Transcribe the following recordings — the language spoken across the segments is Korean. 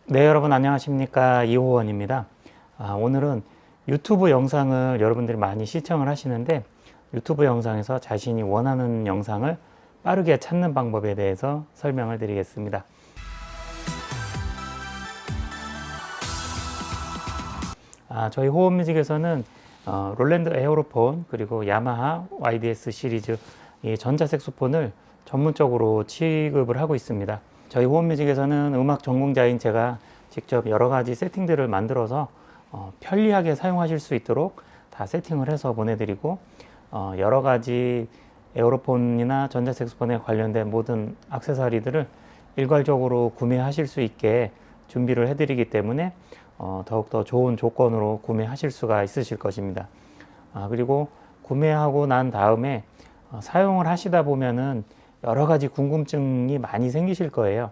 네, 여러분 안녕하십니까? 이호원입니다. 오늘은 유튜브 영상을 여러분들이 많이 시청을 하시는데 유튜브 영상에서 자신이 원하는 영상을 빠르게 찾는 방법에 대해서 설명을 드리겠습니다. 저희 호원뮤직에서는 롤랜드 에어로폰 그리고 야마하 YDS 시리즈 이 전자색소폰을 전문적으로 취급을 하고 있습니다. 저희 호원뮤직에서는 음악 전공자인 제가 직접 여러 가지 세팅들을 만들어서 편리하게 사용하실 수 있도록 다 세팅을 해서 보내드리고 여러 가지 에어로폰이나 전자색소폰에 관련된 모든 액세서리들을 일괄적으로 구매하실 수 있게 준비를 해드리기 때문에 더욱더 좋은 조건으로 구매하실 수가 있으실 것입니다. 그리고 구매하고 난 다음에 사용을 하시다 보면은 여러 가지 궁금증이 많이 생기실 거예요.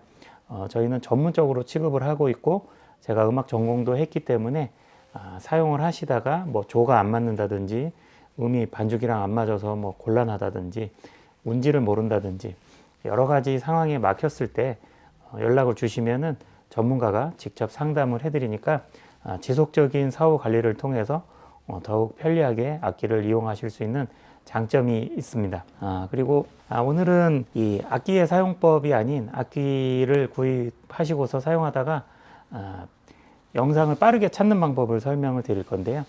저희는 전문적으로 취급을 하고 있고 제가 음악 전공도 했기 때문에 사용을 하시다가 뭐 조가 안 맞는다든지 음이 반죽이랑 안 맞아서 뭐 곤란하다든지 운지를 모른다든지 여러 가지 상황에 막혔을 때 연락을 주시면은 전문가가 직접 상담을 해드리니까 지속적인 사후 관리를 통해서 더욱 편리하게 악기를 이용하실 수 있는 장점이 있습니다. 그리고 오늘은 이 악기의 사용법이 아닌 악기를 구입하시고서 사용하다가 영상을 빠르게 찾는 방법을 설명을 드릴 건데요.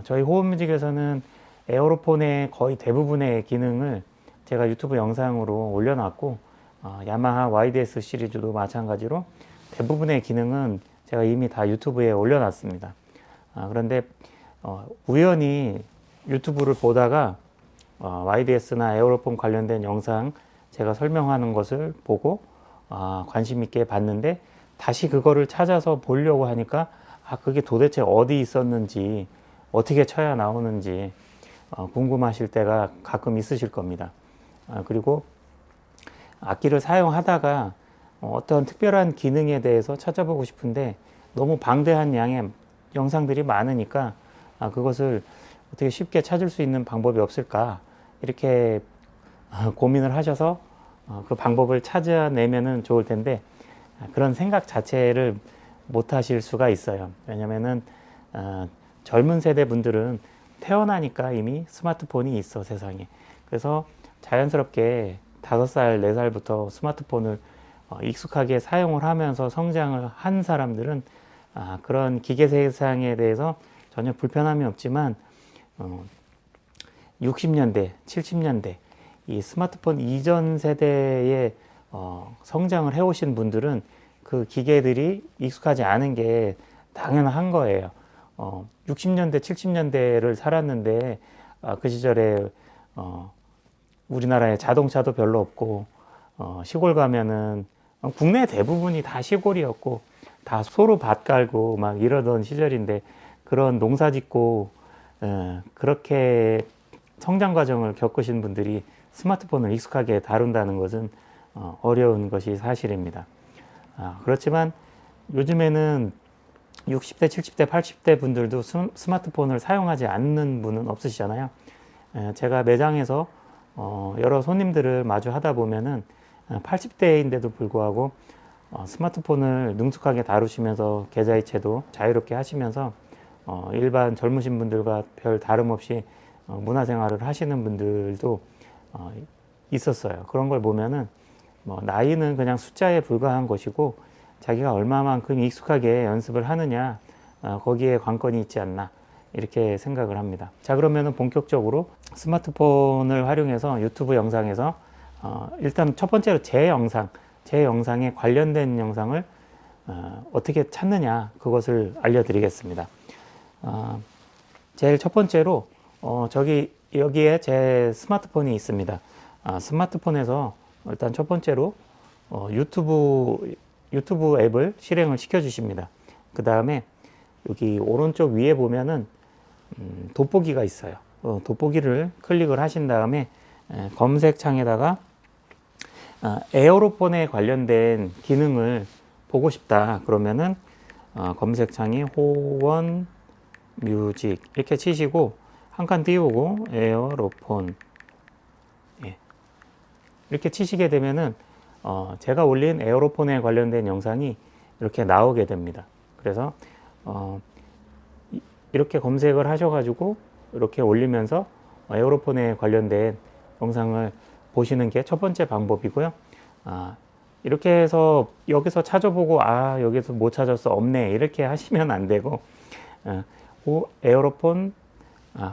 저희 호흡뮤직에서는 에어로폰의 거의 대부분의 기능을 제가 유튜브 영상으로 올려놨고 야마하 YDS 시리즈도 마찬가지로 대부분의 기능은 제가 이미 다 유튜브에 올려놨습니다. 그런데 우연히 유튜브를 보다가 YDS나 에어로폰 관련된 영상 제가 설명하는 것을 보고 관심 있게 봤는데 다시 그거를 찾아서 보려고 하니까 그게 도대체 어디 있었는지 어떻게 쳐야 나오는지 궁금하실 때가 가끔 있으실 겁니다. 그리고 악기를 사용하다가 어떤 특별한 기능에 대해서 찾아보고 싶은데 너무 방대한 양의 영상들이 많으니까 그것을 어떻게 쉽게 찾을 수 있는 방법이 없을까 이렇게 고민을 하셔서 그 방법을 찾아내면은 좋을 텐데 그런 생각 자체를 못 하실 수가 있어요. 왜냐면은 젊은 세대 분들은 태어나니까 이미 스마트폰이 있어 세상에. 그래서 자연스럽게 5살, 4살부터 스마트폰을 익숙하게 사용을 하면서 성장을 한 사람들은 그런 기계 세상에 대해서 전혀 불편함이 없지만 60년대, 70년대 이 스마트폰 이전 세대에 성장을 해오신 분들은 그 기계들이 익숙하지 않은 게 당연한 거예요. 60년대, 70년대를 살았는데 그 시절에 우리나라에 자동차도 별로 없고 시골 가면은 국내 대부분이 다 시골이었고 다 소로 밭 갈고 막 이러던 시절인데 그런 농사 짓고 그렇게 성장 과정을 겪으신 분들이 스마트폰을 익숙하게 다룬다는 것은 어려운 것이 사실입니다. 그렇지만 요즘에는 60대, 70대, 80대 분들도 스마트폰을 사용하지 않는 분은 없으시잖아요. 제가 매장에서 여러 손님들을 마주 하다 보면은 80대인데도 불구하고 스마트폰을 능숙하게 다루시면서 계좌이체도 자유롭게 하시면서 일반 젊으신 분들과 별 다름없이 문화생활을 하시는 분들도 있었어요. 그런 걸 보면은 나이는 그냥 숫자에 불과한 것이고 자기가 얼마만큼 익숙하게 연습을 하느냐 거기에 관건이 있지 않나 이렇게 생각을 합니다. 자, 그러면은 본격적으로 스마트폰을 활용해서 유튜브 영상에서 일단 첫 번째로 제 영상에 관련된 영상을 어떻게 찾느냐 그것을 알려드리겠습니다. 제일 첫 번째로 여기에 제 스마트폰이 있습니다. 스마트폰에서 일단 첫 번째로 유튜브 앱을 실행을 시켜 주십니다. 그 다음에 여기 오른쪽 위에 보면은 돋보기가 있어요. 돋보기를 클릭을 하신 다음에 검색창에다가 에어로폰에 관련된 기능을 보고 싶다 그러면은 검색창에 호원 뮤직 이렇게 치시고 한 칸 띄우고 에어로폰 이렇게 치시게 되면은 제가 올린 에어로폰에 관련된 영상이 이렇게 나오게 됩니다. 그래서 이렇게 검색을 하셔가지고 이렇게 올리면서 에어로폰에 관련된 영상을 보시는 게 첫 번째 방법이고요. 이렇게 해서 여기서 찾아보고 여기서 못 찾았어, 없네, 이렇게 하시면 안 되고 에어로폰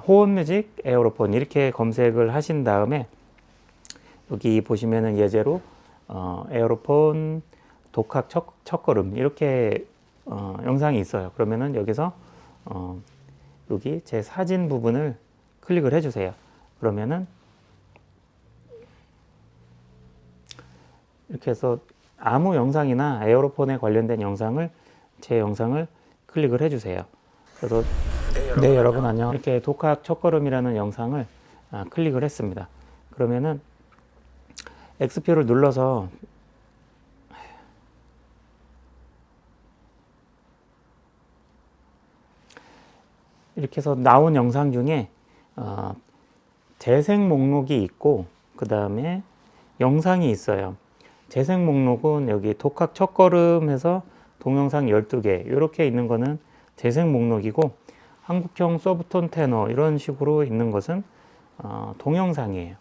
호흡뮤직 에어로폰 이렇게 검색을 하신 다음에 여기 보시면은 예제로 에어로폰 독학 첫걸음 이렇게 영상이 있어요. 그러면은 여기서 여기 제 사진 부분을 클릭을 해주세요. 그러면은 이렇게 해서 아무 영상이나 에어로폰에 관련된 영상을 제 영상을 클릭을 해주세요. 그래서 네, 여러분 안녕. 이렇게 독학 첫걸음이라는 영상을 클릭을 했습니다. 그러면은 X표를 눌러서 이렇게 해서 나온 영상 중에 재생 목록이 있고 그 다음에 영상이 있어요. 재생 목록은 여기 독학 첫걸음 해서 동영상 12개 이렇게 있는 거는 재생 목록이고, 한국형 소프트톤 테너 이런 식으로 있는 것은 동영상이에요.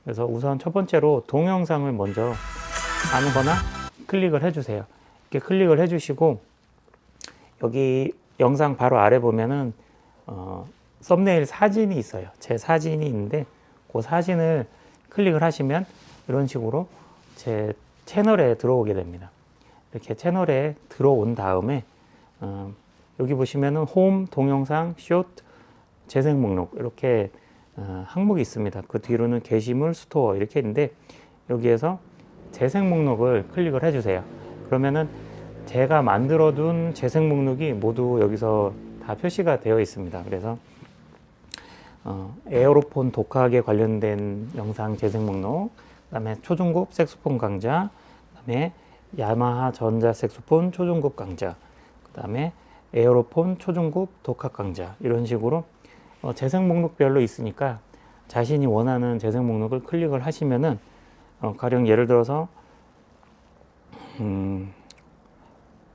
그래서 우선 첫 번째로 동영상을 먼저 아무거나 클릭을 해주세요. 이렇게 클릭을 해주시고 여기 영상 바로 아래 보면은 썸네일 사진이 있어요. 제 사진이 있는데 그 사진을 클릭을 하시면 이런 식으로 제 채널에 들어오게 됩니다. 이렇게 채널에 들어온 다음에 여기 보시면은 홈, 동영상, 숏, 재생 목록 이렇게 항목이 있습니다. 그 뒤로는 게시물, 스토어 이렇게 있는데 여기에서 재생 목록을 클릭을 해주세요. 그러면은 제가 만들어둔 재생 목록이 모두 여기서 다 표시가 되어 있습니다. 그래서 에어로폰 독학에 관련된 영상 재생 목록, 그 다음에 초중급 색소폰 강좌, 그 다음에 야마하 전자 색소폰 초중급 강좌, 그 다음에 에어로폰 초중급 독학 강좌 이런 식으로 재생 목록별로 있으니까 자신이 원하는 재생 목록을 클릭을 하시면은 가령 예를 들어서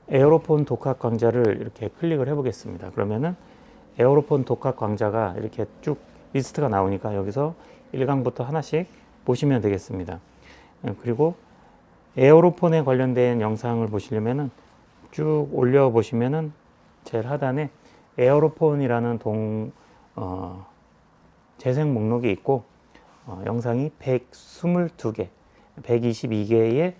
에어로폰 독학 강좌를 이렇게 클릭을 해 보겠습니다. 그러면은 에어로폰 독학 강좌가 이렇게 쭉 리스트가 나오니까 여기서 1강부터 하나씩 보시면 되겠습니다. 그리고 에어로폰에 관련된 영상을 보시려면은 쭉 올려 보시면은 제일 하단에 에어로폰이라는 재생 목록이 있고 영상이 122개, 122개의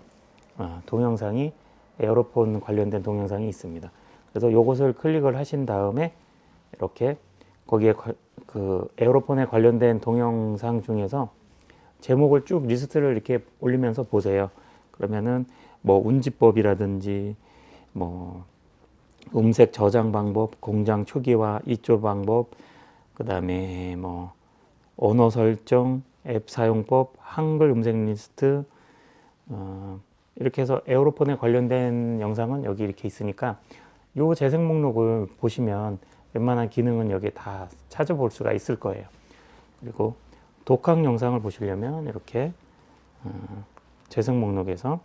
동영상이 에어로폰 관련된 동영상이 있습니다. 그래서 이것을 클릭을 하신 다음에 이렇게 거기에 그 에어로폰에 관련된 동영상 중에서 제목을 쭉 리스트를 이렇게 올리면서 보세요. 그러면은 뭐 운지법이라든지 뭐 음색 저장 방법, 공장 초기화 입조 방법, 그 다음에 뭐 언어 설정, 앱 사용법, 한글 음색 리스트, 이렇게 해서 에어로폰에 관련된 영상은 여기 이렇게 있으니까 요 재생 목록을 보시면 웬만한 기능은 여기 다 찾아볼 수가 있을 거예요. 그리고 독학 영상을 보시려면 이렇게 재생 목록에서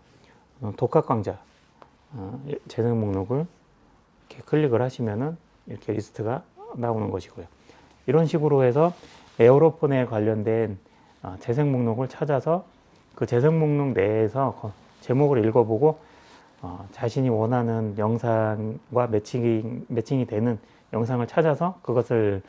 독학 강좌 재생 목록을 이렇게 클릭을 하시면은 이렇게 리스트가 나오는 것이고요. 이런 식으로 해서 에어로폰에 관련된 재생 목록을 찾아서 그 재생 목록 내에서 제목을 읽어보고 자신이 원하는 영상과 매칭이 되는 영상을 찾아서 그것을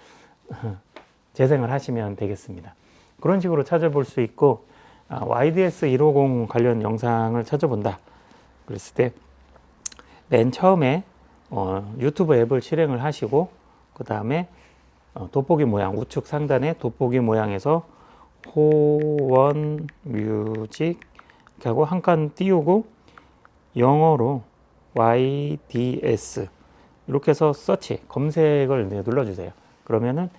재생을 하시면 되겠습니다. 그런 식으로 찾아볼 수 있고, YDS 150 관련 영상을 찾아본다 그랬을 때 맨 처음에 유튜브 앱을 실행을 하시고 그 다음에 돋보기 모양 우측 상단에 돋보기 모양에서 호원 뮤직 이렇게 하고 한 칸 띄우고 영어로 YDS 이렇게 해서 서치 검색을 눌러주세요. 그러면은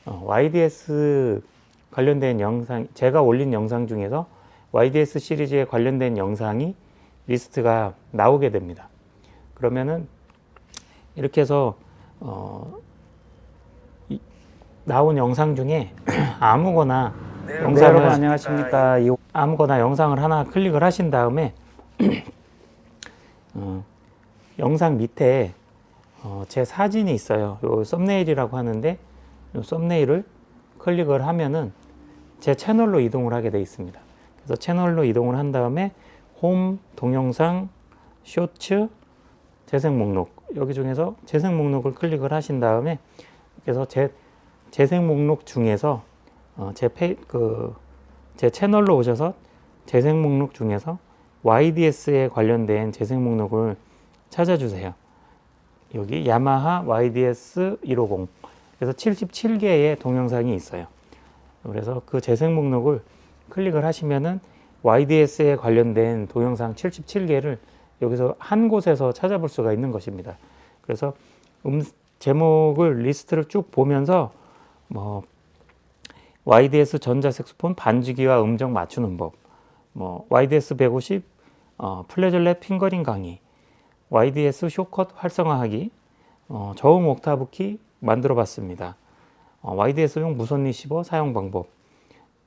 YDS 관련된 영상, 제가 올린 영상 중에서 YDS 시리즈에 관련된 영상이 리스트가 나오게 됩니다. 그러면은 이렇게 해서 나온 영상 중에 아무거나 영상을 여러분 안녕하십니까. 아무거나 영상을 하나 클릭을 하신 다음에 영상 밑에 제 사진이 있어요. 요 썸네일이라고 하는데 요 썸네일을 클릭을 하면은 제 채널로 이동을 하게 되어 있습니다. 그래서 채널로 이동을 한 다음에 홈, 동영상, 쇼츠, 재생 목록, 여기 중에서 재생 목록을 클릭을 하신 다음에 그래서 재생 목록 중에서 제 채널로 오셔서 재생 목록 중에서 YDS에 관련된 재생 목록을 찾아주세요. 여기 야마하 YDS 150, 그래서 77개의 동영상이 있어요. 그래서 그 재생 목록을 클릭을 하시면은 YDS에 관련된 동영상 77개를 여기서 한 곳에서 찾아볼 수가 있는 것입니다. 그래서 제목을 리스트를 쭉 보면서 뭐 YDS 전자색소폰 반주기와 음정 맞추는 법, 뭐 YDS 150 플래절렛 핑거링 강의, YDS 쇼컷 활성화하기, 저음 옥타브 키 만들어 봤습니다. YDS용 무선 리시버 사용 방법,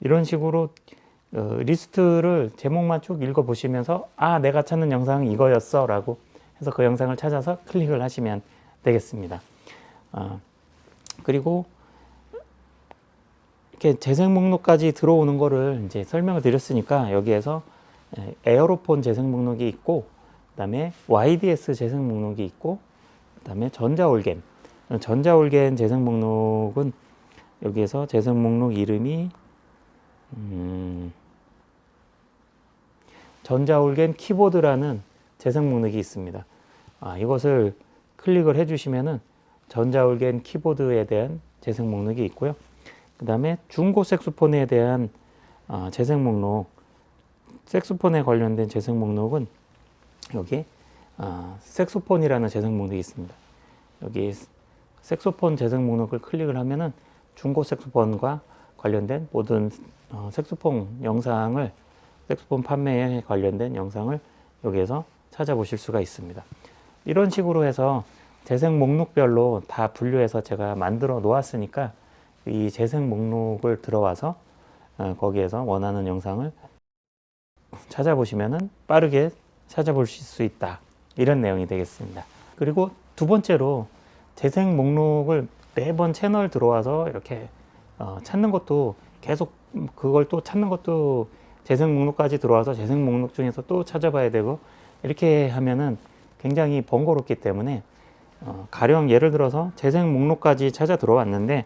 이런 식으로 리스트를 제목만 쭉 읽어 보시면서 내가 찾는 영상은 이거였어 라고 해서 그 영상을 찾아서 클릭을 하시면 되겠습니다. 그리고 이렇게 재생 목록까지 들어오는 거를 이제 설명을 드렸으니까 여기에서 에어로폰 재생 목록이 있고, 그 다음에 YDS 재생 목록이 있고, 그 다음에 전자올겐 재생 목록은 여기에서 재생 목록 이름이 전자올겐 키보드라는 재생 목록이 있습니다. 이것을 클릭을 해주시면은 전자올겐 키보드에 대한 재생 목록이 있고요. 그 다음에 중고 색소폰에 대한 재생 목록, 색소폰에 관련된 재생 목록은 여기 색소폰이라는 재생 목록이 있습니다. 여기 색소폰 재생 목록을 클릭을 하면은 중고 색소폰과 관련된 모든 색소폰 영상을, 색소폰 판매에 관련된 영상을 여기에서 찾아보실 수가 있습니다. 이런 식으로 해서 재생 목록별로 다 분류해서 제가 만들어 놓았으니까 이 재생 목록을 들어와서 거기에서 원하는 영상을 찾아보시면은 빠르게 찾아보실 수 있다, 이런 내용이 되겠습니다. 그리고 두 번째로 재생 목록을 매번 채널 들어와서 이렇게 찾는 것도, 계속 그걸 또 찾는 것도, 재생 목록까지 들어와서 재생 목록 중에서 또 찾아봐야 되고, 이렇게 하면은 굉장히 번거롭기 때문에 가령 예를 들어서 재생 목록까지 찾아 들어왔는데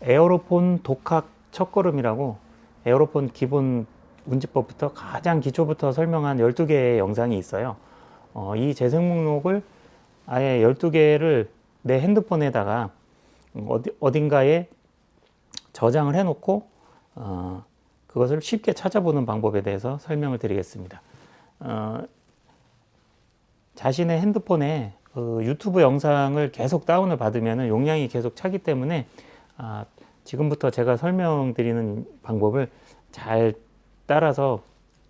에어로폰 독학 첫걸음이라고, 에어로폰 기본 운지법부터 가장 기초부터 설명한 12개의 영상이 있어요. 이 재생 목록을 아예 12개를 내 핸드폰에다가 어딘가에 저장을 해 놓고 그것을 쉽게 찾아보는 방법에 대해서 설명을 드리겠습니다. 자신의 핸드폰에 유튜브 영상을 계속 다운을 받으면 용량이 계속 차기 때문에 지금부터 제가 설명드리는 방법을 잘 따라서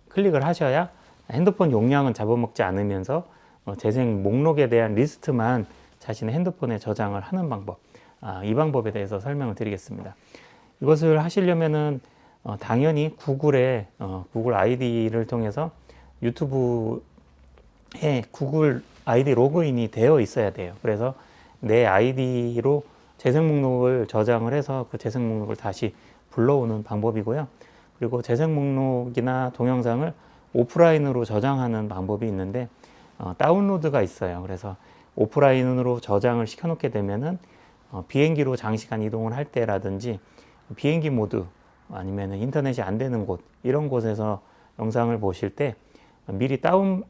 클릭을 하셔야 핸드폰 용량은 잡아먹지 않으면서 재생 목록에 대한 리스트만 자신의 핸드폰에 저장을 하는 방법, 이 방법에 대해서 설명을 드리겠습니다. 이것을 하시려면은 당연히 구글 아이디를 통해서 유튜브에 구글 아이디 로그인이 되어 있어야 돼요. 그래서 내 아이디로 재생 목록을 저장을 해서 그 재생 목록을 다시 불러오는 방법이고요. 그리고 재생 목록이나 동영상을 오프라인으로 저장하는 방법이 있는데 다운로드가 있어요. 그래서 오프라인으로 저장을 시켜 놓게 되면은 비행기로 장시간 이동을 할 때라든지 비행기 모드, 아니면 인터넷이 안 되는 곳, 이런 곳에서 영상을 보실 때 미리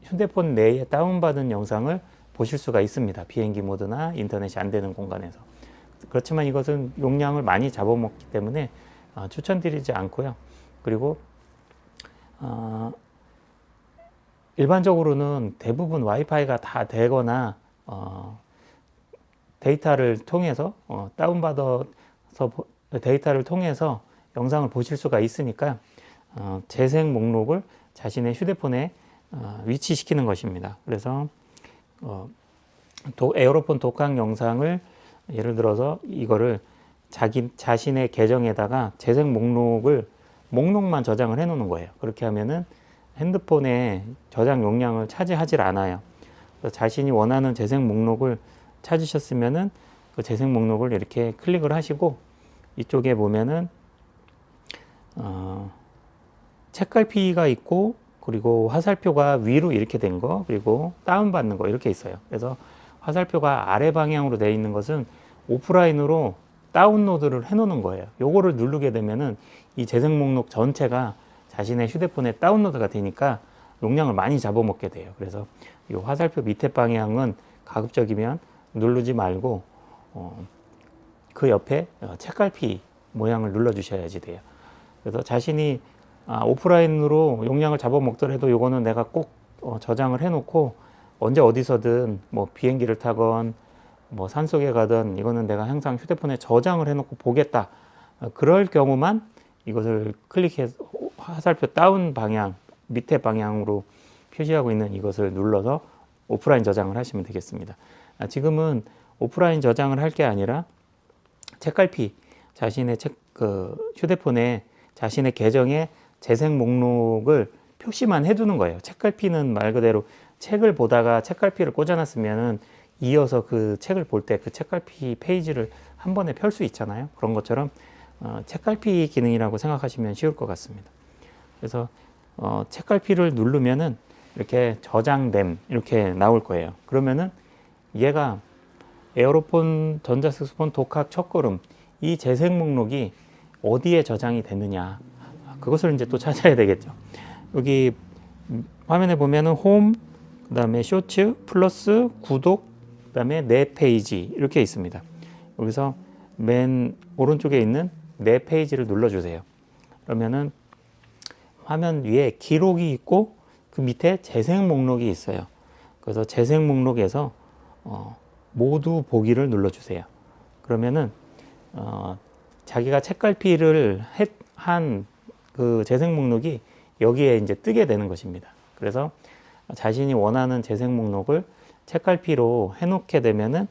휴대폰 내에 다운받은 영상을 보실 수가 있습니다. 비행기 모드나 인터넷이 안 되는 공간에서. 그렇지만 이것은 용량을 많이 잡아먹기 때문에 추천드리지 않고요. 그리고 일반적으로는 대부분 와이파이가 다 되거나 데이터를 통해서 다운받아서 데이터를 통해서 영상을 보실 수가 있으니까 재생 목록을 자신의 휴대폰에 위치시키는 것입니다. 그래서 에어로폰 독학 영상을 예를 들어서 이거를 자신의 계정에다가 재생 목록만 저장을 해 놓는 거예요. 그렇게 하면은 핸드폰에 저장 용량을 차지하질 않아요. 그래서 자신이 원하는 재생 목록을 찾으셨으면은 그 재생 목록을 이렇게 클릭을 하시고, 이쪽에 보면은 책갈피가 있고, 그리고 화살표가 위로 이렇게 된 거, 그리고 다운받는 거 이렇게 있어요. 그래서 화살표가 아래 방향으로 되어 있는 것은 오프라인으로 다운로드를 해 놓는 거예요. 요거를 누르게 되면은 이 재생 목록 전체가 자신의 휴대폰에 다운로드가 되니까 용량을 많이 잡아먹게 돼요. 그래서 이 화살표 밑에 방향은 가급적이면 누르지 말고 그 옆에 책갈피 모양을 눌러 주셔야지 돼요. 그래서 자신이 오프라인으로 용량을 잡아먹더라도 요거는 내가 꼭 저장을 해 놓고 언제 어디서든 뭐 비행기를 타건 뭐 산속에 가든 이거는 내가 항상 휴대폰에 저장을 해 놓고 보겠다. 그럴 경우만 이것을 클릭해서 화살표 다운 방향 밑에 방향으로 표시하고 있는 이것을 눌러서 오프라인 저장을 하시면 되겠습니다. 지금은 오프라인 저장을 할 게 아니라 책갈피, 자신의 휴대폰에 자신의 계정에 재생 목록을 표시만 해두는 거예요. 책갈피는 말 그대로 책을 보다가 책갈피를 꽂아놨으면은 이어서 그 책을 볼 때 그 책갈피 페이지를 한 번에 펼 수 있잖아요. 그런 것처럼 책갈피 기능이라고 생각하시면 쉬울 것 같습니다. 그래서 책갈피를 누르면은 이렇게 저장됨 이렇게 나올 거예요. 그러면은 얘가 에어로폰, 전자색소폰, 독학, 첫걸음 이 재생 목록이 어디에 저장이 됐느냐, 그것을 이제 또 찾아야 되겠죠. 여기 화면에 보면은 홈, 그 다음에 쇼츠, 플러스, 구독, 그 다음에 내 페이지 이렇게 있습니다. 여기서 맨 오른쪽에 있는 내 페이지를 눌러주세요. 그러면은 화면 위에 기록이 있고 그 밑에 재생 목록이 있어요. 그래서 재생 목록에서 모두 보기를 눌러주세요. 그러면은 자기가 책갈피를 한 그 재생 목록이 여기에 이제 뜨게 되는 것입니다. 그래서 자신이 원하는 재생 목록을 책갈피로 해놓게 되면은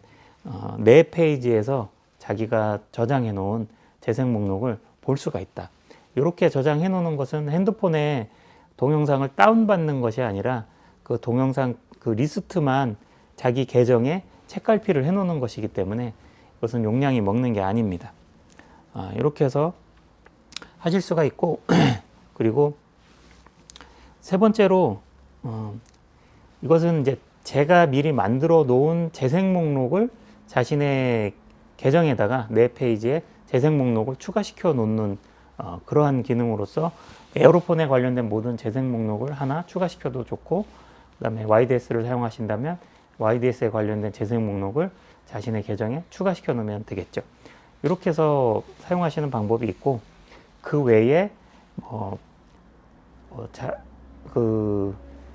내 페이지에서 자기가 저장해 놓은 재생 목록을 볼 수가 있다. 이렇게 저장해 놓는 것은 핸드폰에 동영상을 다운받는 것이 아니라 그 동영상 그 리스트만 자기 계정에 책갈피를 해 놓는 것이기 때문에 이것은 용량이 먹는 게 아닙니다. 이렇게 해서 하실 수가 있고 그리고 세 번째로 이것은 이제 제가 미리 만들어 놓은 재생 목록을 자신의 계정에다가 내 페이지에 재생 목록을 추가시켜 놓는 그러한 기능으로서 에어로폰에 관련된 모든 재생 목록을 하나 추가시켜도 좋고, 그 다음에 YDS를 사용하신다면 YDS에 관련된 재생 목록을 자신의 계정에 추가시켜 놓으면 되겠죠. 이렇게 해서 사용하시는 방법이 있고, 그 외에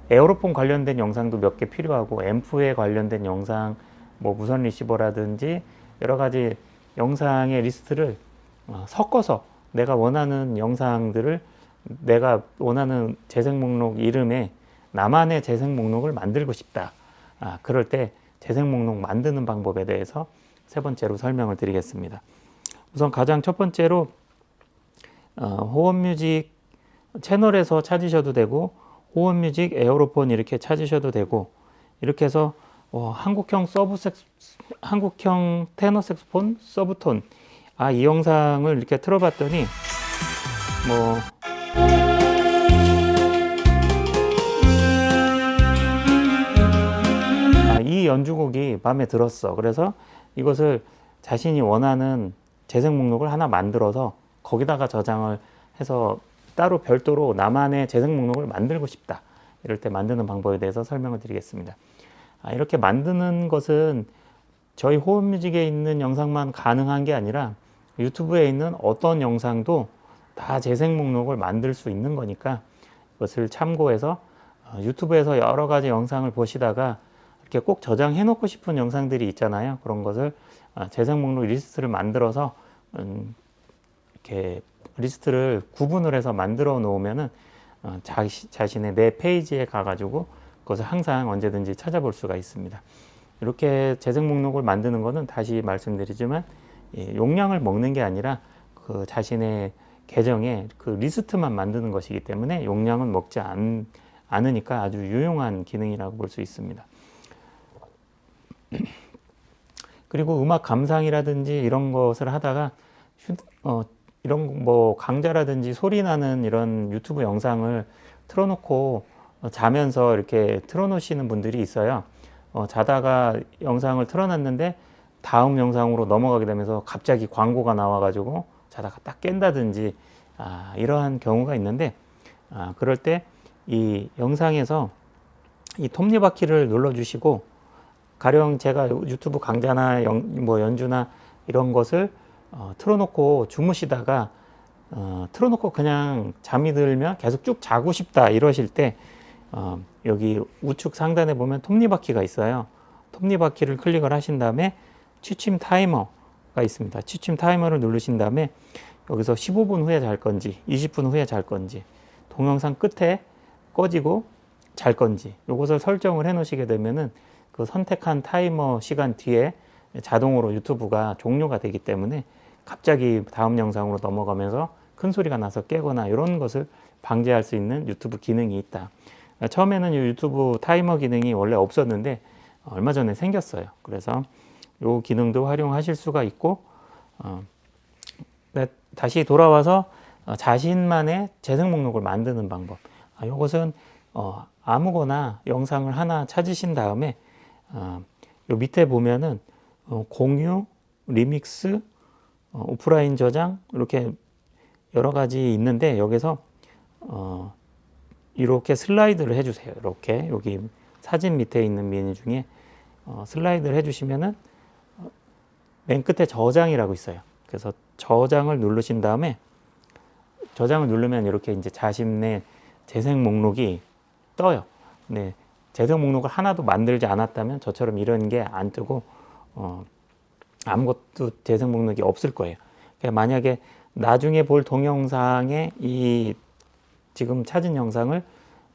에어로폰 관련된 영상도 몇 개 필요하고, 앰프에 관련된 영상, 뭐 무선 리시버라든지 여러 가지 영상의 리스트를 섞어서 내가 원하는 영상들을 내가 원하는 재생 목록 이름에 나만의 재생 목록을 만들고 싶다. 그럴 때 재생 목록 만드는 방법에 대해서 세 번째로 설명을 드리겠습니다. 우선 가장 첫 번째로 호원뮤직 채널에서 찾으셔도 되고, 호원뮤직 에어로폰 이렇게 찾으셔도 되고, 이렇게 해서 한국형 테너 색소폰 서브톤, 이 영상을 이렇게 틀어봤더니 이 연주곡이 마음에 들었어. 그래서 이것을 자신이 원하는 재생 목록을 하나 만들어서 거기다가 저장을 해서 따로 별도로 나만의 재생 목록을 만들고 싶다. 이럴 때 만드는 방법에 대해서 설명을 드리겠습니다. 이렇게 만드는 것은 저희 호흡뮤직에 있는 영상만 가능한 게 아니라 유튜브에 있는 어떤 영상도 다 재생 목록을 만들 수 있는 거니까 이것을 참고해서 유튜브에서 여러 가지 영상을 보시다가 이렇게 꼭 저장해 놓고 싶은 영상들이 있잖아요. 그런 것을 재생 목록 리스트를 만들어서 이렇게 리스트를 구분을 해서 만들어 놓으면은 자신의 내 페이지에 가가지고 그것을 항상 언제든지 찾아볼 수가 있습니다. 이렇게 재생 목록을 만드는 것은 다시 말씀드리지만 용량을 먹는 게 아니라 그 자신의 계정에 그 리스트만 만드는 것이기 때문에 용량은 먹지 않으니까 아주 유용한 기능이라고 볼 수 있습니다. 그리고 음악 감상이라든지 이런 것을 하다가 이런 뭐 강좌라든지 소리 나는 이런 유튜브 영상을 틀어놓고 자면서 이렇게 틀어놓으시는 분들이 있어요. 자다가 영상을 틀어놨는데 다음 영상으로 넘어가게 되면서 갑자기 광고가 나와가지고 자다가 딱 깬다든지 이러한 경우가 있는데 그럴 때 이 영상에서 이 톱니바퀴를 눌러주시고 가령 제가 유튜브 강좌나 뭐 연주나 이런 것을 틀어놓고 주무시다가 틀어놓고 그냥 잠이 들면 계속 쭉 자고 싶다 이러실 때 여기 우측 상단에 보면 톱니바퀴가 있어요. 톱니바퀴를 클릭을 하신 다음에 취침 타이머가 있습니다. 취침 타이머를 누르신 다음에 여기서 15분 후에 잘 건지 20분 후에 잘 건지 동영상 끝에 꺼지고 잘 건지 이것을 설정을 해 놓으시게 되면은 그 선택한 타이머 시간 뒤에 자동으로 유튜브가 종료가 되기 때문에 갑자기 다음 영상으로 넘어가면서 큰 소리가 나서 깨거나 이런 것을 방지할 수 있는 유튜브 기능이 있다. 처음에는 이 유튜브 타이머 기능이 원래 없었는데 얼마 전에 생겼어요. 그래서 이 기능도 활용하실 수가 있고 다시 돌아와서 자신만의 재생 목록을 만드는 방법. 이것은 아무거나 영상을 하나 찾으신 다음에 요 밑에 보면은 공유, 리믹스, 오프라인 저장 이렇게 여러 가지 있는데 여기서 이렇게 슬라이드를 해주세요. 이렇게 여기 사진 밑에 있는 메뉴 중에 슬라이드를 해주시면은 맨 끝에 저장이라고 있어요. 그래서 저장을 누르신 다음에 저장을 누르면 이렇게 이제 자신의 재생 목록이 떠요. 네, 재생 목록을 하나도 만들지 않았다면 저처럼 이런 게 안 뜨고 아무것도 재생 목록이 없을 거예요. 그러니까 만약에 나중에 볼 동영상에 이 지금 찾은 영상을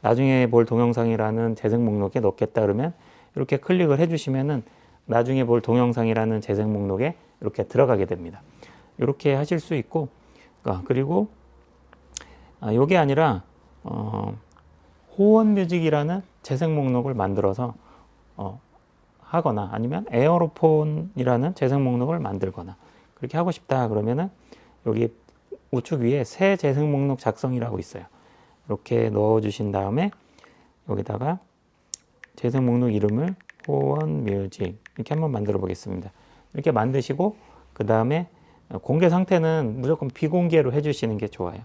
나중에 볼 동영상이라는 재생 목록에 넣겠다 그러면 이렇게 클릭을 해주시면은 나중에 볼 동영상이라는 재생 목록에 이렇게 들어가게 됩니다. 이렇게 하실 수 있고 그리고 이게 아니라 호원뮤직이라는 재생 목록을 만들어서 하거나 아니면 에어로폰이라는 재생 목록을 만들거나 그렇게 하고 싶다 그러면은 여기 우측 위에 새 재생 목록 작성이라고 있어요. 이렇게 넣어 주신 다음에 여기다가 재생 목록 이름을 호원뮤직 이렇게 한번 만들어 보겠습니다. 이렇게 만드시고 그 다음에 공개 상태는 무조건 비공개로 해주시는 게 좋아요.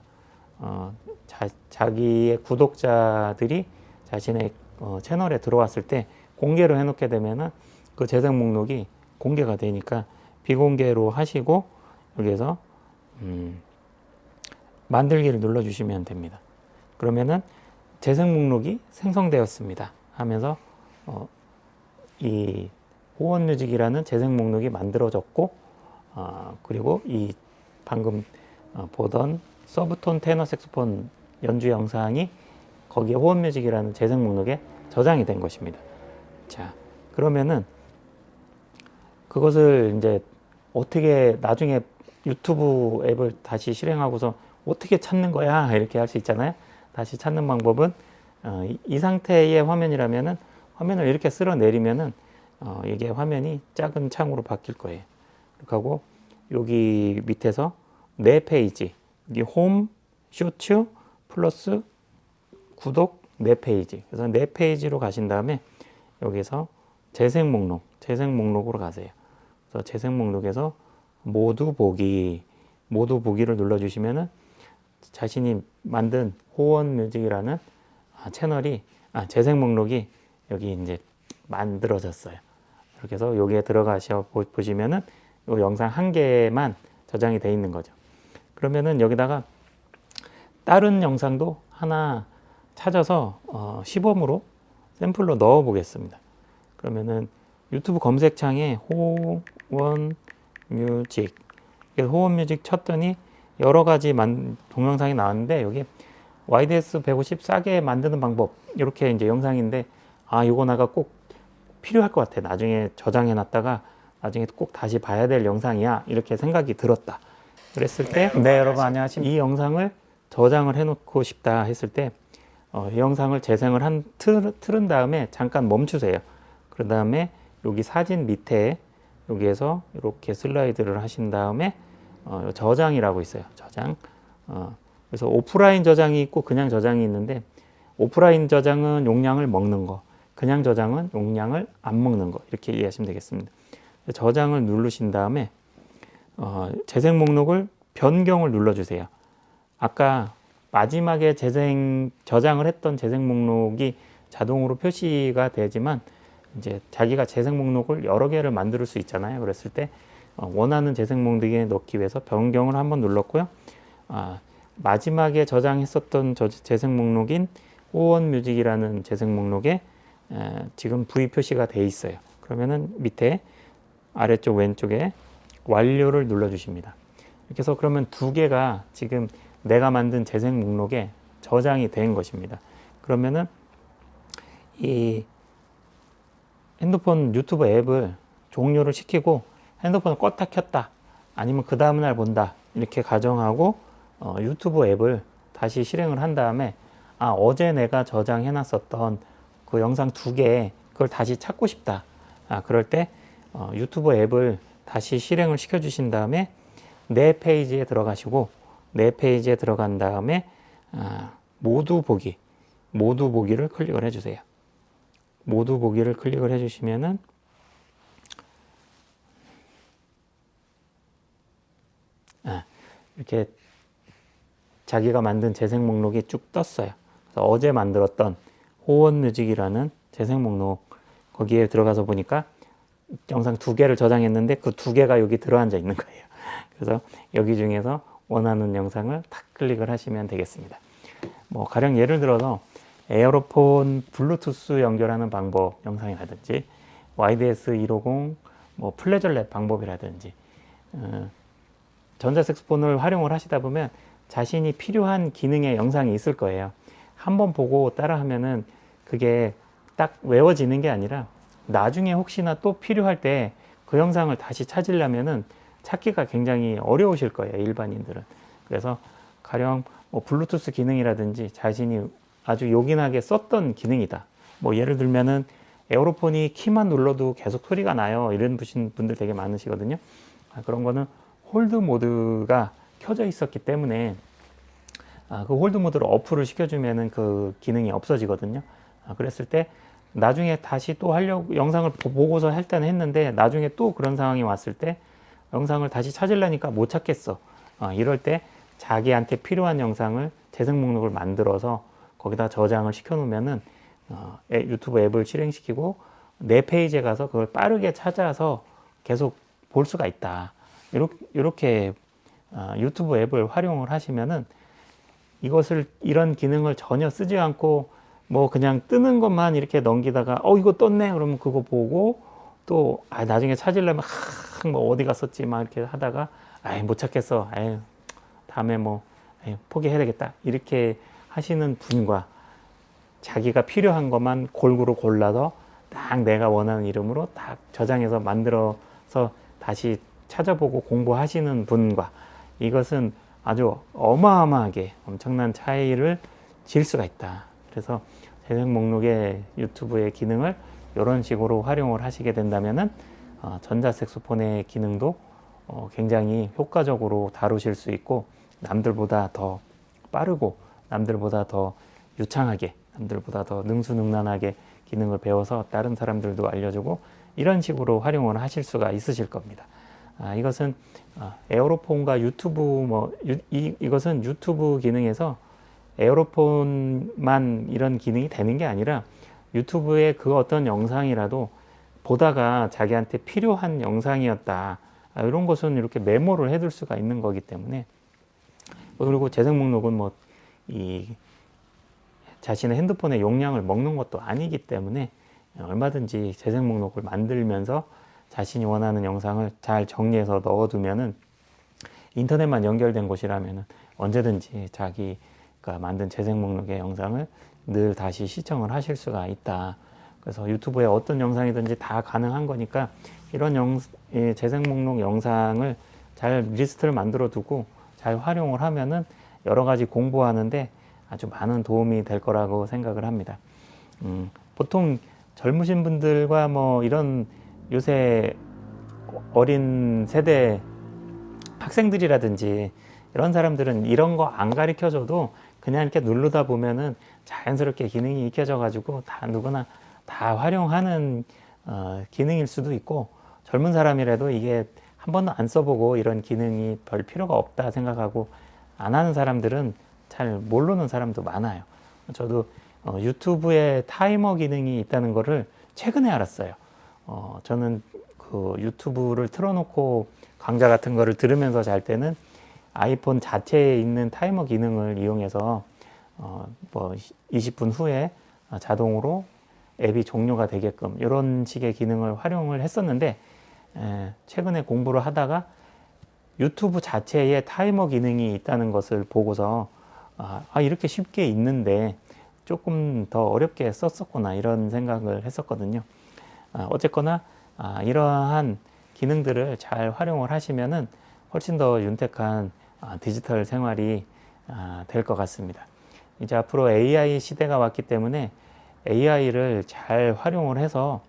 자기의 구독자들이 자신의 채널에 들어왔을 때 공개로 해놓게 되면은 그 재생 목록이 공개가 되니까 비공개로 하시고 여기에서 만들기를 눌러주시면 됩니다. 그러면은 재생 목록이 생성되었습니다 하면서 이 호원뮤직이라는 재생 목록이 만들어졌고 그리고 이 방금 보던 서브톤 테너 색소폰 연주 영상이 거기에 호원뮤직이라는 재생 목록에 저장이 된 것입니다. 자, 그러면은 그것을 이제 어떻게 나중에 유튜브 앱을 다시 실행하고서 어떻게 찾는 거야 이렇게 할 수 있잖아요. 다시 찾는 방법은 이 상태의 화면이라면은 화면을 이렇게 쓸어 내리면은 이게 화면이 작은 창으로 바뀔 거예요. 그렇게 하고 여기 밑에서 네 페이지 여기 홈, 쇼츠 플러스 구독 네 페이지. 그래서 네 페이지로 가신 다음에 여기서 재생 목록으로 가세요. 그래서 재생 목록에서 모두 보기를 눌러주시면은 자신이 만든 호원뮤직이라는 채널이 재생 목록이 여기 이제 만들어졌어요. 이렇게 해서 여기에 들어가셔 보시면은 이 영상 한 개만 저장이 되어 있는 거죠. 그러면은 여기다가 다른 영상도 하나 찾아서 시범으로 샘플로 넣어 보겠습니다. 그러면은 유튜브 검색창에 호원뮤직 호원뮤직 쳤더니 여러 가지 동영상이 나왔는데 여기 YDS 150 싸게 만드는 방법 이렇게 이제 영상인데 이거 내가 꼭 필요할 것 같아. 나중에 저장해 놨다가 나중에 꼭 다시 봐야 될 영상이야 이렇게 생각이 들었다 그랬을 때, 네 여러분 안녕하십니까, 이 영상을 저장을 해 놓고 싶다 했을 때 이 영상을 재생을 틀은 다음에 잠깐 멈추세요. 그런 다음에 여기 사진 밑에 여기에서 이렇게 슬라이드를 하신 다음에 저장이라고 있어요. 저장. 그래서 오프라인 저장이 있고 그냥 저장이 있는데, 오프라인 저장은 용량을 먹는 거, 그냥 저장은 용량을 안 먹는 거, 이렇게 이해하시면 되겠습니다. 저장을 누르신 다음에 재생 목록을 변경을 눌러주세요. 아까 마지막에 저장을 했던 재생 목록이 자동으로 표시가 되지만, 이제 자기가 재생 목록을 여러 개를 만들 수 있잖아요. 그랬을 때 원하는 재생 목록에 넣기 위해서 변경을 한번 눌렀고요. 마지막에 저장했었던 재생 목록인 호원뮤직이라는 재생 목록에 지금 V 표시가 돼 있어요. 그러면은 밑에 아래쪽 왼쪽에 완료를 눌러 주십니다. 이렇게 해서 그러면 두 개가 지금 내가 만든 재생 목록에 저장이 된 것입니다. 그러면은 이 핸드폰 유튜브 앱을 종료를 시키고 핸드폰을 껐다 켰다, 아니면 그 다음날 본다, 이렇게 가정하고 유튜브 앱을 다시 실행을 한 다음에 어제 내가 저장해 놨었던 그 영상 두 개, 그걸 다시 찾고 싶다, 그럴 때 유튜브 앱을 다시 실행을 시켜 주신 다음에 내 페이지에 들어가시고, 내 페이지에 들어간 다음에 모두 보기를 클릭을 해 주세요. 모두 보기를 클릭을 해 주시면은 이렇게 자기가 만든 재생 목록이 쭉 떴어요. 그래서 어제 만들었던 호원뮤직이라는 재생 목록, 거기에 들어가서 보니까 영상 두 개를 저장했는데 그 두 개가 여기 들어앉아 있는 거예요. 그래서 여기 중에서 원하는 영상을 탁 클릭을 하시면 되겠습니다. 뭐 가령 예를 들어서 에어로폰 블루투스 연결하는 방법 영상이라든지, YDS-150 뭐 플래절렛 방법이라든지, 전자색소폰을 활용을 하시다 보면 자신이 필요한 기능의 영상이 있을 거예요. 한번 보고 따라하면은 그게 딱 외워지는 게 아니라 나중에 혹시나 또 필요할 때 그 영상을 다시 찾으려면은 찾기가 굉장히 어려우실 거예요, 일반인들은. 그래서 가령 뭐 블루투스 기능이라든지 자신이 아주 요긴하게 썼던 기능이다, 뭐 예를 들면은 에어로폰이 키만 눌러도 계속 소리가 나요, 이런 분들 되게 많으시거든요. 그런 거는 홀드 모드가 켜져 있었기 때문에 그 홀드 모드를 어플을 시켜주면은 그 기능이 없어지거든요. 그랬을 때 나중에 다시 또 하려고 영상을 보고서 할 때는 했는데, 나중에 또 그런 상황이 왔을 때 영상을 다시 찾으려니까 못 찾겠어. 이럴 때 자기한테 필요한 영상을 재생 목록을 만들어서 거기다 저장을 시켜 놓으면은 유튜브 앱을 실행시키고 내 페이지에 가서 그걸 빠르게 찾아서 계속 볼 수가 있다. 이렇게 유튜브 앱을 활용을 하시면은 이런 기능을 전혀 쓰지 않고 뭐 그냥 뜨는 것만 이렇게 넘기다가 이거 떴네 그러면 그거 보고 또 나중에 찾으려면 뭐 어디 갔었지 막 이렇게 하다가 못 찾겠어, 다음에 뭐 포기해야 되겠다, 이렇게 하시는 분과, 자기가 필요한 것만 골고루 골라서 딱 내가 원하는 이름으로 딱 저장해서 만들어서 다시 찾아보고 공부하시는 분과, 이것은 아주 어마어마하게 엄청난 차이를 질 수가 있다. 그래서 재생 목록의 유튜브의 기능을 이런 식으로 활용을 하시게 된다면은 전자색소폰의 기능도 굉장히 효과적으로 다루실 수 있고, 남들보다 더 빠르고 남들보다 더 유창하게, 남들보다 더 능수능란하게 기능을 배워서 다른 사람들도 알려주고, 이런 식으로 활용을 하실 수가 있으실 겁니다. 이것은 에어로폰과 유튜브 이것은 유튜브 기능에서 에어로폰만 이런 기능이 되는 게 아니라, 유튜브의 그 어떤 영상이라도 보다가 자기한테 필요한 영상이었다, 이런 것은 이렇게 메모를 해둘 수가 있는 거기 때문에. 그리고 재생 목록은 자신의 핸드폰의 용량을 먹는 것도 아니기 때문에 얼마든지 재생 목록을 만들면서 자신이 원하는 영상을 잘 정리해서 넣어두면은, 인터넷만 연결된 곳이라면 언제든지 자기가 만든 재생 목록의 영상을 늘 다시 시청을 하실 수가 있다. 그래서 유튜브에 어떤 영상이든지 다 가능한 거니까, 이런 이 재생 목록 영상을 잘 리스트를 만들어 두고 잘 활용을 하면은 여러 가지 공부하는데 아주 많은 도움이 될 거라고 생각을 합니다. 보통 젊으신 분들과 뭐 이런 요새 어린 세대 학생들이라든지 이런 사람들은 이런 거 안 가르쳐 줘도 그냥 이렇게 누르다 보면은 자연스럽게 기능이 익혀져 가지고 다 누구나 다 활용하는 기능일 수도 있고, 젊은 사람이라도 이게 한 번도 안 써보고 이런 기능이 별 필요가 없다 생각하고 안 하는 사람들은 잘 모르는 사람도 많아요. 저도 유튜브에 타이머 기능이 있다는 거를 최근에 알았어요. 저는 그 유튜브를 틀어놓고 강좌 같은 거를 들으면서 잘 때는 아이폰 자체에 있는 타이머 기능을 이용해서 뭐 20분 후에 자동으로 앱이 종료가 되게끔 이런 식의 기능을 활용을 했었는데, 최근에 공부를 하다가 유튜브 자체에 타이머 기능이 있다는 것을 보고서 이렇게 쉽게 있는데 조금 더 어렵게 썼었구나 이런 생각을 했었거든요. 어쨌거나 이러한 기능들을 잘 활용을 하시면은 훨씬 더 윤택한 디지털 생활이 될 것 같습니다. 이제 앞으로 AI 시대가 왔기 때문에 AI를 잘 활용을 해서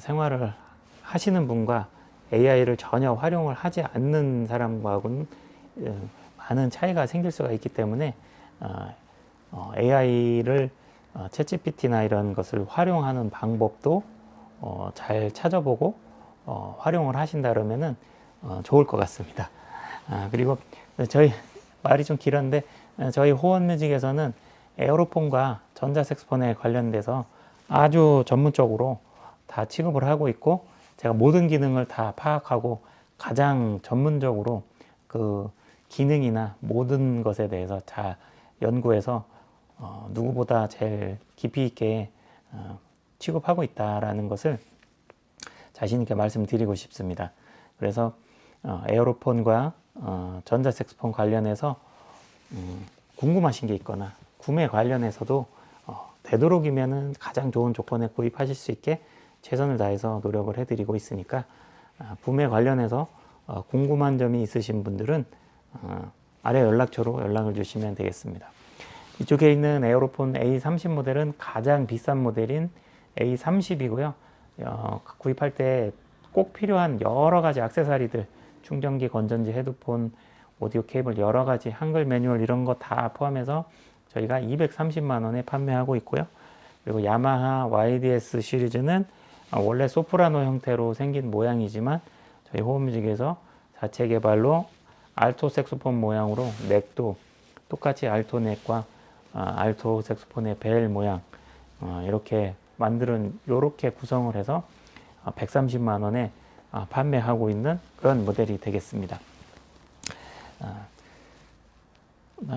생활을 하시는 분과 AI를 전혀 활용을 하지 않는 사람과는 많은 차이가 생길 수가 있기 때문에 AI를 챗GPT나 이런 것을 활용하는 방법도 잘 찾아보고 활용을 하신다 그러면은 좋을 것 같습니다. 그리고 저희 말이 좀 길었는데 저희 호원뮤직에서는 에어로폰과 전자색소폰에 관련돼서 아주 전문적으로 다 취급을 하고 있고, 제가 모든 기능을 다 파악하고 가장 전문적으로 그 기능이나 모든 것에 대해서 잘 연구해서 누구보다 제일 깊이 있게 취급하고 있다라는 것을 자신 있게 말씀드리고 싶습니다. 그래서 에어로폰과 전자색소폰 관련해서 궁금하신 게 있거나 구매 관련해서도 되도록이면은 가장 좋은 조건에 구입하실 수 있게 최선을 다해서 노력을 해드리고 있으니까, 구매 관련해서 궁금한 점이 있으신 분들은 아래 연락처로 연락을 주시면 되겠습니다. 이쪽에 있는 에어로폰 A30 모델은 가장 비싼 모델인 A30이고요. 구입할 때 꼭 필요한 여러 가지 액세서리들, 충전기, 건전지, 헤드폰, 오디오 케이블, 여러 가지 한글 매뉴얼 이런 거 다 포함해서 저희가 230만 원에 판매하고 있고요. 그리고 야마하 YDS 시리즈는 원래 소프라노 형태로 생긴 모양이지만 저희 호흡뮤직에서 자체 개발로 알토 색소폰 모양으로 넥도 똑같이 알토 넥과 알토 색소폰의 벨 모양 이렇게 만드는, 이렇게 구성을 해서 130만 원에 판매하고 있는 그런 모델이 되겠습니다.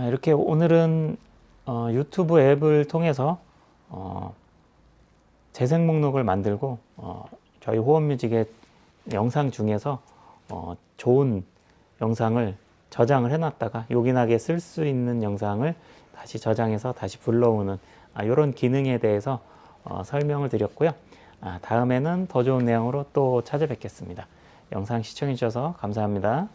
이렇게 오늘은 유튜브 앱을 통해서 재생 목록을 만들고 저희 호흡뮤직의 영상 중에서 좋은 영상을 저장을 해놨다가 요긴하게 쓸 수 있는 영상을 다시 저장해서 다시 불러오는 이런 기능에 대해서 설명을 드렸고요. 다음에는 더 좋은 내용으로 또 찾아뵙겠습니다. 영상 시청해 주셔서 감사합니다.